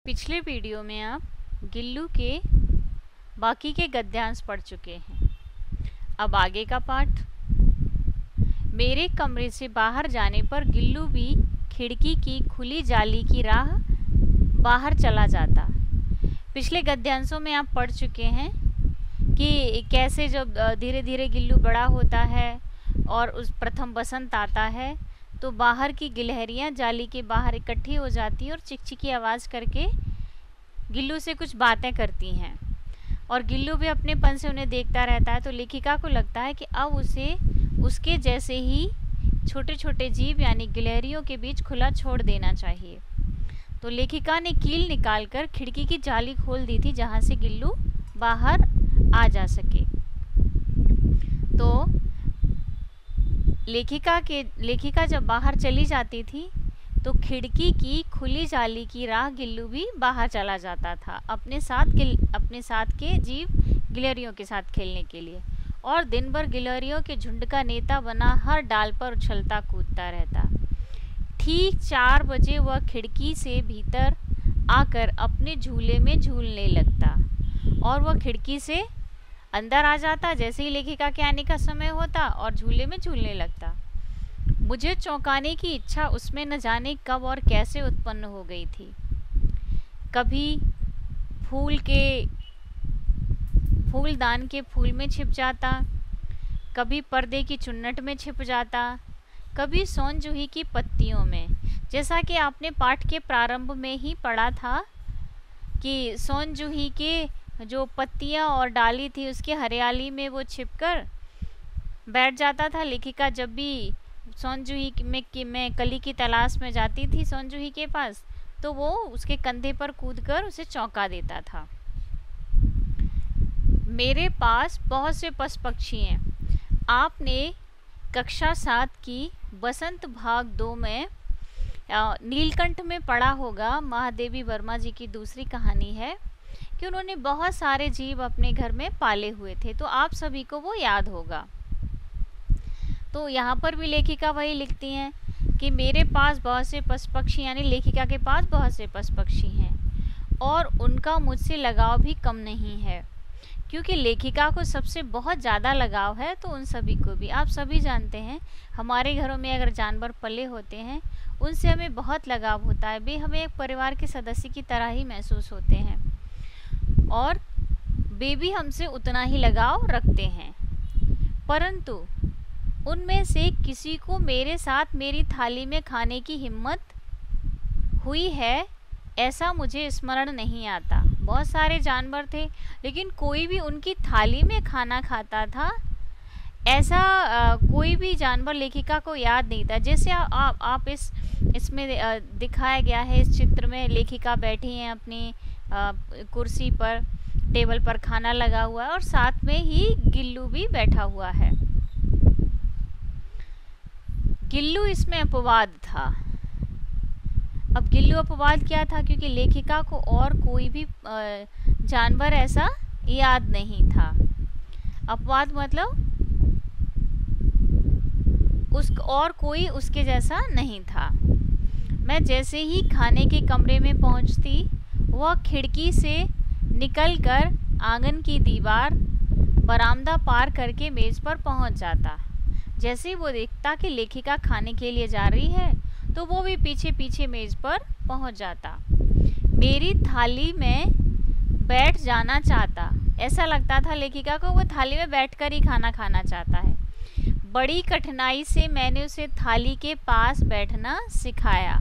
पिछले वीडियो में आप गिल्लू के बाकी के गद्यांश पढ़ चुके हैं। अब आगे का पाठ। मेरे कमरे से बाहर जाने पर गिल्लू भी खिड़की की खुली जाली की राह बाहर चला जाता। पिछले गद्यांशों में आप पढ़ चुके हैं कि कैसे जब धीरे धीरे गिल्लू बड़ा होता है और उस प्रथम बसंत आता है तो बाहर की गिलहरियां जाली के बाहर इकट्ठी हो जाती हैं और चिकचिकी आवाज़ करके गिल्लू से कुछ बातें करती हैं और गिल्लू भी अपनेपन से उन्हें देखता रहता है। तो लेखिका को लगता है कि अब उसे उसके जैसे ही छोटे छोटे जीव यानी गिलहरियों के बीच खुला छोड़ देना चाहिए। तो लेखिका ने कील निकालकर खिड़की की जाली खोल दी थी जहाँ से गिल्लू बाहर आ जा सके। तो लेखिका जब बाहर चली जाती थी तो खिड़की की खुली जाली की राह गिल्लू भी बाहर चला जाता था अपने साथ के जीव गिलहरियों के साथ खेलने के लिए और दिन भर गिलहरियों के झुंड का नेता बना हर डाल पर उछलता कूदता रहता। ठीक 4 बजे वह खिड़की से भीतर आकर अपने झूले में झूलने लगता और वह खिड़की से अंदर आ जाता जैसे ही लेखिका के आने का समय होता और झूले में झूलने लगता। मुझे चौंकाने की इच्छा उसमें न जाने कब और कैसे उत्पन्न हो गई थी। कभी फूलदान के फूल में छिप जाता, कभी पर्दे की चुन्नट में छिप जाता, कभी सोन जूही की पत्तियों में। जैसा कि आपने पाठ के प्रारंभ में ही पढ़ा था कि सोन जूही के जो पत्तियां और डाली थी उसकी हरियाली में वो छिपकर बैठ जाता था। लेखिका जब भी सोन जूही में कली की तलाश में जाती थी सोन जूही के पास तो वो उसके कंधे पर कूदकर उसे चौंका देता था। मेरे पास बहुत से पशु पक्षी हैं। आपने कक्षा 7 की बसंत भाग 2 में नीलकंठ में पढ़ा होगा। महादेवी वर्मा जी की दूसरी कहानी है कि उन्होंने बहुत सारे जीव अपने घर में पाले हुए थे, तो आप सभी को वो याद होगा। तो यहाँ पर भी लेखिका वही लिखती हैं कि मेरे पास बहुत से पशु पक्षी यानी लेखिका के पास बहुत से पशु पक्षी हैं और उनका मुझसे लगाव भी कम नहीं है क्योंकि लेखिका को सबसे बहुत ज़्यादा लगाव है। तो उन सभी को भी आप सभी जानते हैं हमारे घरों में अगर जानवर पले होते हैं उनसे हमें बहुत लगाव होता है। वे हमें एक परिवार के सदस्य की तरह ही महसूस होते हैं और वे भी हमसे उतना ही लगाव रखते हैं। परंतु उनमें से किसी को मेरे साथ मेरी थाली में खाने की हिम्मत हुई है ऐसा मुझे स्मरण नहीं आता। बहुत सारे जानवर थे लेकिन कोई भी उनकी थाली में खाना खाता था ऐसा कोई भी जानवर लेखिका को याद नहीं था। जैसे आप इसमें दिखाया गया है इस चित्र में लेखिका बैठी हैं अपनी कुर्सी पर, टेबल पर खाना लगा हुआ है और साथ में ही गिल्लू भी बैठा हुआ है। गिल्लू इसमें अपवाद था। अब गिल्लू अपवाद क्या था क्योंकि लेखिका को और कोई भी जानवर ऐसा याद नहीं था। अपवाद मतलब और कोई उसके जैसा नहीं था। मैं जैसे ही खाने के कमरे में पहुंचती वह खिड़की से निकलकर आंगन की दीवार बरामदा पार करके मेज पर पहुंच जाता। जैसे ही वो देखता कि लेखिका खाने के लिए जा रही है तो वो भी पीछे पीछे मेज पर पहुंच जाता। मेरी थाली में बैठ जाना चाहता। ऐसा लगता था लेखिका को वो थाली में बैठकर ही खाना खाना चाहता है। बड़ी कठिनाई से मैंने उसे थाली के पास बैठना सिखाया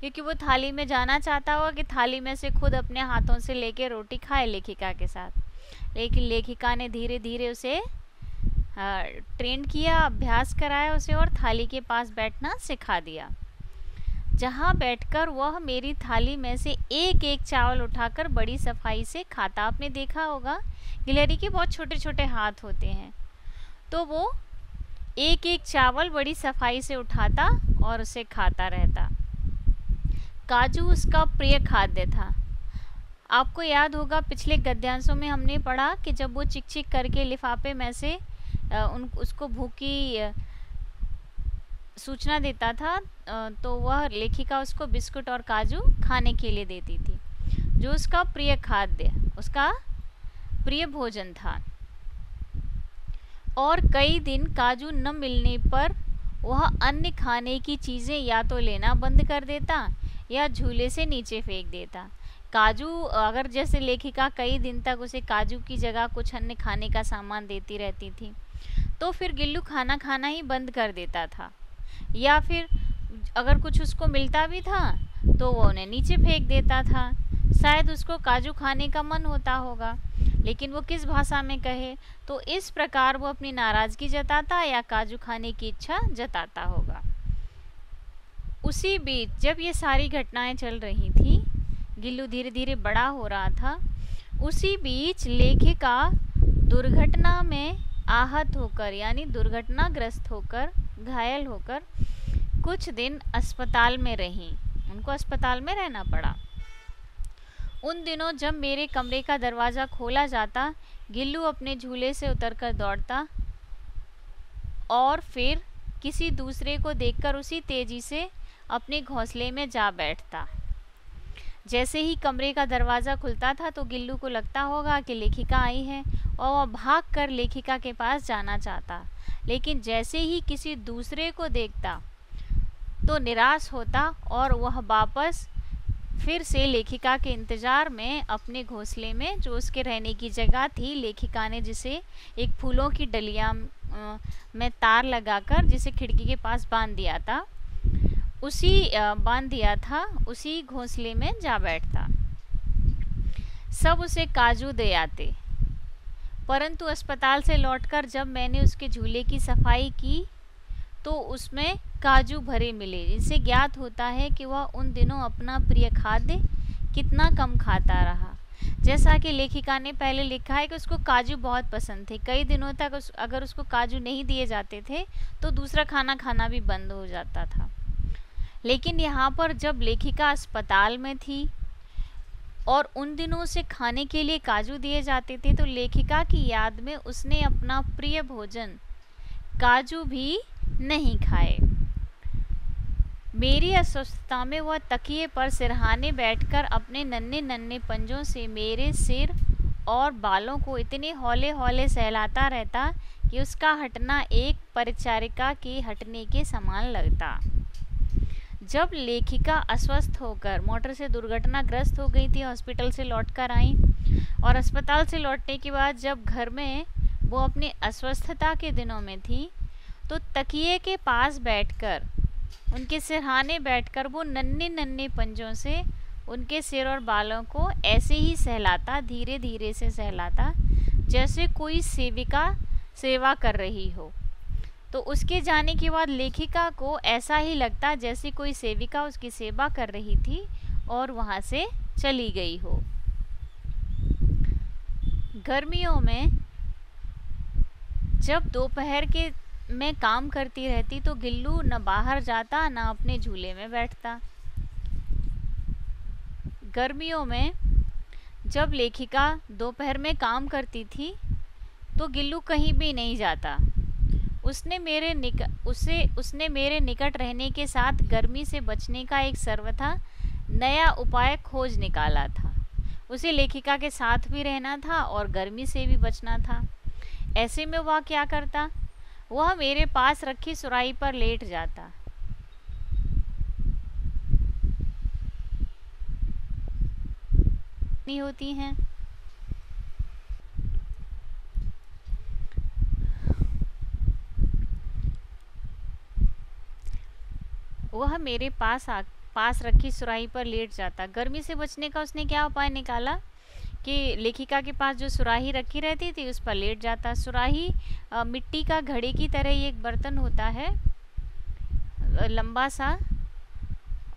क्योंकि वो थाली में जाना चाहता हुआ कि थाली में से खुद अपने हाथों से लेके रोटी खाए लेखिका के साथ। लेकिन लेखिका ने धीरे धीरे उसे ट्रेन किया, अभ्यास कराया उसे और थाली के पास बैठना सिखा दिया जहाँ बैठकर वह मेरी थाली में से एक एक चावल उठाकर बड़ी सफाई से खाता। आपने देखा होगा गिलहरी के बहुत छोटे छोटे हाथ होते हैं तो वो एक एक चावल बड़ी सफाई से उठाता और उसे खाता रहता। काजू उसका प्रिय खाद्य था। आपको याद होगा पिछले गद्यांशों में हमने पढ़ा कि जब वो चिक चिक करके लिफाफे में से उसको भूख की सूचना देता था तो वह लेखिका उसको बिस्कुट और काजू खाने के लिए देती थी। जो उसका प्रिय खाद्य, उसका प्रिय भोजन था। और कई दिन काजू न मिलने पर वह अन्य खाने की चीज़ें या तो लेना बंद कर देता या झूले से नीचे फेंक देता। काजू, अगर जैसे लेखिका कई दिन तक उसे काजू की जगह कुछ अन्य खाने का सामान देती रहती थी, तो फिर गिल्लू खाना खाना ही बंद कर देता था, या फिर अगर कुछ उसको मिलता भी था तो वो उन्हें नीचे फेंक देता था। शायद उसको काजू खाने का मन होता होगा, लेकिन वो किस भाषा में कहे, तो इस प्रकार वो अपनी नाराज़गी जताता या काजू खाने की इच्छा जताता होगा। उसी बीच जब ये सारी घटनाएं चल रही थी, गिल्लू धीरे धीरे बड़ा हो रहा था, उसी बीच लेखिका दुर्घटना में आहत होकर, यानी दुर्घटनाग्रस्त होकर, घायल होकर कुछ दिन अस्पताल में रहीं। उनको अस्पताल में रहना पड़ा। उन दिनों जब मेरे कमरे का दरवाज़ा खोला जाता, गिल्लू अपने झूले से उतरकर दौड़ता और फिर किसी दूसरे को देखकर उसी तेज़ी से अपने घोंसले में जा बैठता। जैसे ही कमरे का दरवाज़ा खुलता था तो गिल्लू को लगता होगा कि लेखिका आई है और वह भागकर लेखिका के पास जाना चाहता, लेकिन जैसे ही किसी दूसरे को देखता तो निराश होता और वह वापस फिर से लेखिका के इंतज़ार में अपने घोंसले में, जो उसके रहने की जगह थी, लेखिका ने जिसे एक फूलों की डलिया में तार लगाकर जिसे खिड़की के पास बांध दिया था, उसी घोंसले में जा बैठता। सब उसे काजू दे आते, परंतु अस्पताल से लौटकर जब मैंने उसके झूले की सफाई की तो उसमें काजू भरे मिले, जिससे ज्ञात होता है कि वह उन दिनों अपना प्रिय खाद्य कितना कम खाता रहा। जैसा कि लेखिका ने पहले लिखा है कि उसको काजू बहुत पसंद थे। कई दिनों तक अगर उसको काजू नहीं दिए जाते थे तो दूसरा खाना खाना भी बंद हो जाता था। लेकिन यहाँ पर जब लेखिका अस्पताल में थी और उन दिनों उसे खाने के लिए काजू दिए जाते थे, तो लेखिका की याद में उसने अपना प्रिय भोजन काजू भी नहीं खाए। मेरी अस्वस्थता में वह तकिए पर सिरहाने बैठकर अपने नन्हे नन्हे पंजों से मेरे सिर और बालों को इतने हौले हौले सहलाता रहता कि उसका हटना एक परिचारिका के हटने के समान लगता। जब लेखिका अस्वस्थ होकर मोटर से दुर्घटनाग्रस्त हो गई थी, हॉस्पिटल से लौटकर आई और अस्पताल से लौटने के बाद जब घर में वो अपनी अस्वस्थता के दिनों में थी, तो तकिए के पास बैठकर, उनके सिरहाने बैठकर वो नन्हे नन्हे पंजों से उनके सिर और बालों को ऐसे ही सहलाता, धीरे धीरे से सहलाता, जैसे कोई सेविका सेवा कर रही हो। तो उसके जाने के बाद लेखिका को ऐसा ही लगता जैसे कोई सेविका उसकी सेवा कर रही थी और वहाँ से चली गई हो। गर्मियों में जब दोपहर के में काम करती रहती तो गिल्लू न बाहर जाता न अपने झूले में बैठता। गर्मियों में जब लेखिका दोपहर में काम करती थी तो गिल्लू कहीं भी नहीं जाता। उसने मेरे निकट रहने के साथ गर्मी से बचने का एक सर्वथा नया उपाय खोज निकाला था। उसे लेखिका के साथ भी रहना था और गर्मी से भी बचना था। ऐसे में वह क्या करता, वह मेरे पास रखी सुराही पर लेट जाता। नहीं होती हैं, वह मेरे पास रखी सुराही पर लेट जाता। गर्मी से बचने का उसने क्या उपाय निकाला कि लेखिका के पास जो सुराही रखी रहती थी उस पर लेट जाता। सुराही मिट्टी का घड़े की तरह ही एक बर्तन होता है, लंबा सा,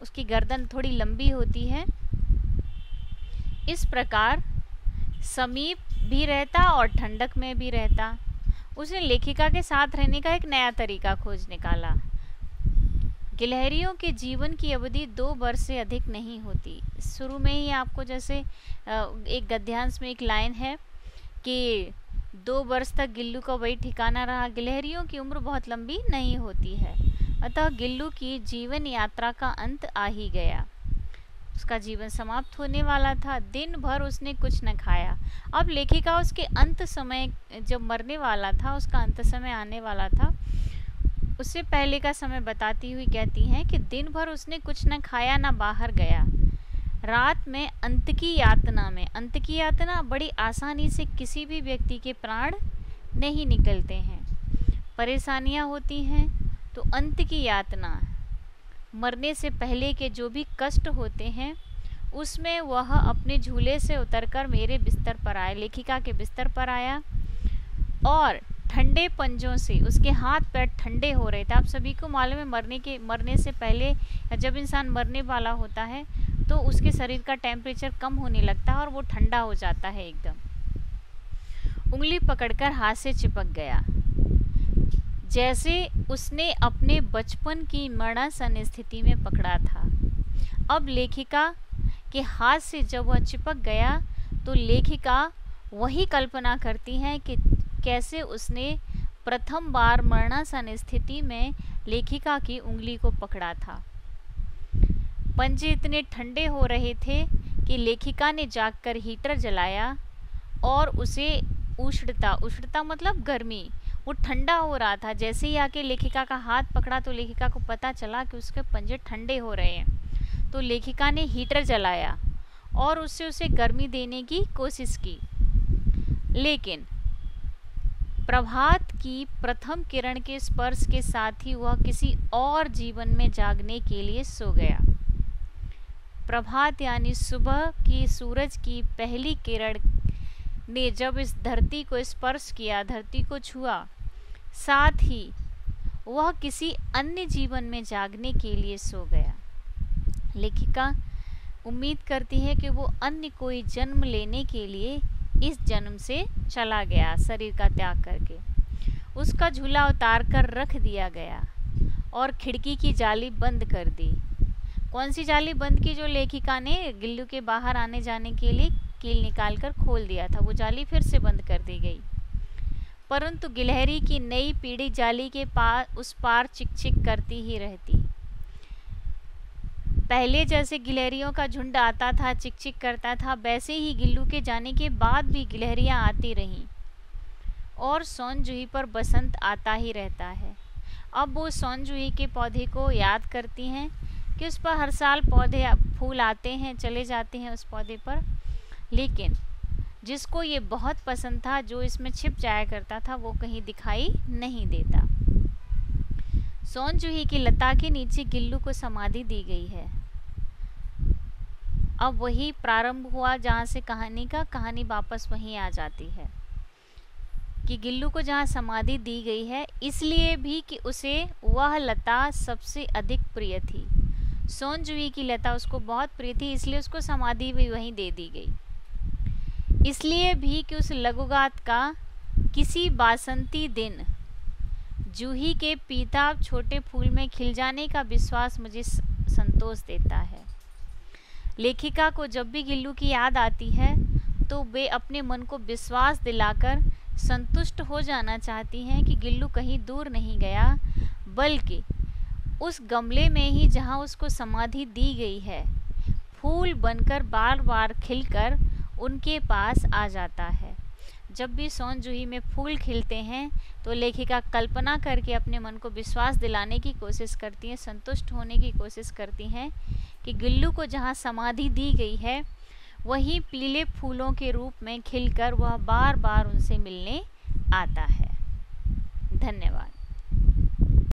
उसकी गर्दन थोड़ी लंबी होती है। इस प्रकार समीप भी रहता और ठंडक में भी रहता। उसने लेखिका के साथ रहने का एक नया तरीका खोज निकाला। गिलहरियों के जीवन की अवधि 2 वर्ष से अधिक नहीं होती। शुरू में ही आपको जैसे एक गद्यांश में एक लाइन है कि 2 वर्ष तक गिल्लू का वही ठिकाना रहा। गिलहरियों की उम्र बहुत लंबी नहीं होती है, अतः गिल्लू की जीवन यात्रा का अंत आ ही गया। उसका जीवन समाप्त होने वाला था। दिन भर उसने कुछ न खाया। अब लेखिका उसके अंत समय, जब मरने वाला था, उसका अंत समय आने वाला था, उससे पहले का समय बताती हुई कहती हैं कि दिन भर उसने कुछ न खाया न बाहर गया। रात में अंत की यातना में, अंत की यातना बड़ी आसानी से किसी भी व्यक्ति के प्राण नहीं निकलते हैं, परेशानियां होती हैं, तो अंत की यातना, मरने से पहले के जो भी कष्ट होते हैं, उसमें वह अपने झूले से उतरकर मेरे बिस्तर पर आया, लेखिका के बिस्तर पर आया और ठंडे पंजों से उसके हाथ पैर ठंडे हो रहे थे। आप सभी को मालूम है मरने से पहले जब इंसान मरने वाला होता है तो उसके शरीर का टेम्परेचर कम होने लगता है और वो ठंडा हो जाता है एकदम। उंगली पकड़कर हाथ से चिपक गया, जैसे उसने अपने बचपन की मरणासन स्थिति में पकड़ा था। अब लेखिका के हाथ से जब वह चिपक गया तो लेखिका वही कल्पना करती है कि कैसे उसने प्रथम बार मरणासन स्थिति में लेखिका की उंगली को पकड़ा था। पंजे इतने ठंडे हो रहे थे कि लेखिका ने जागकर हीटर जलाया और उसे उष्णता मतलब गर्मी, वो ठंडा हो रहा था। जैसे ही आके लेखिका का हाथ पकड़ा तो लेखिका को पता चला कि उसके पंजे ठंडे हो रहे हैं। तो लेखिका ने हीटर जलाया और उससे उसे गर्मी देने की कोशिश की, लेकिन प्रभात की प्रथम किरण के स्पर्श के साथ ही वह किसी और जीवन में जागने के लिए सो गया। प्रभात यानी सुबह की सूरज की पहली किरण ने जब इस धरती को स्पर्श किया, धरती को छुआ, साथ ही वह किसी अन्य जीवन में जागने के लिए सो गया। लेखिका उम्मीद करती है कि वो अन्य कोई जन्म लेने के लिए इस जन्म से चला गया, शरीर का त्याग करके। उसका झूला उतार कर रख दिया गया और खिड़की की जाली बंद कर दी। कौन सी जाली बंद की? जो लेखिका ने गिल्लू के बाहर आने जाने के लिए कील निकालकर खोल दिया था, वो जाली फिर से बंद कर दी गई। परंतु गिलहरी की नई पीढ़ी जाली के उस पार चिक-चिक करती ही रहती। पहले जैसे गिलहरियों का झुंड आता था, चिक-चिक करता था, वैसे ही गिल्लू के जाने के बाद भी गिलहरियां आती रहीं और सोन जूही पर बसंत आता ही रहता है। अब वो सोन जूही के पौधे को याद करती हैं कि उस पर हर साल फूल आते हैं, चले जाते हैं उस पौधे पर, लेकिन जिसको ये बहुत पसंद था, जो इसमें छिप जाया करता था, वो कहीं दिखाई नहीं देता। सोन जूही की लता के नीचे गिल्लू को समाधि दी गई है। अब वही प्रारंभ हुआ जहाँ से कहानी वापस वहीं आ जाती है कि गिल्लू को जहाँ समाधि दी गई है, इसलिए भी कि उसे वह लता सबसे अधिक प्रिय थी। सोन जूही की लता उसको बहुत प्रिय थी, इसलिए उसको समाधि भी वहीं दे दी गई। इसलिए भी कि उस लघुगात का किसी बासंती दिन जूही के पीताभ छोटे फूल में खिल जाने का विश्वास मुझे संतोष देता है। लेखिका को जब भी गिल्लू की याद आती है तो वे अपने मन को विश्वास दिलाकर संतुष्ट हो जाना चाहती हैं कि गिल्लू कहीं दूर नहीं गया, बल्कि उस गमले में ही जहाँ उसको समाधि दी गई है, फूल बनकर बार बार खिलकर उनके पास आ जाता है। जब भी सोन जूही में फूल खिलते हैं तो लेखिका कल्पना करके अपने मन को विश्वास दिलाने की कोशिश करती हैं, संतुष्ट होने की कोशिश करती हैं कि गिल्लू को जहाँ समाधि दी गई है, वहीं पीले फूलों के रूप में खिलकर वह बार बार उनसे मिलने आता है। धन्यवाद।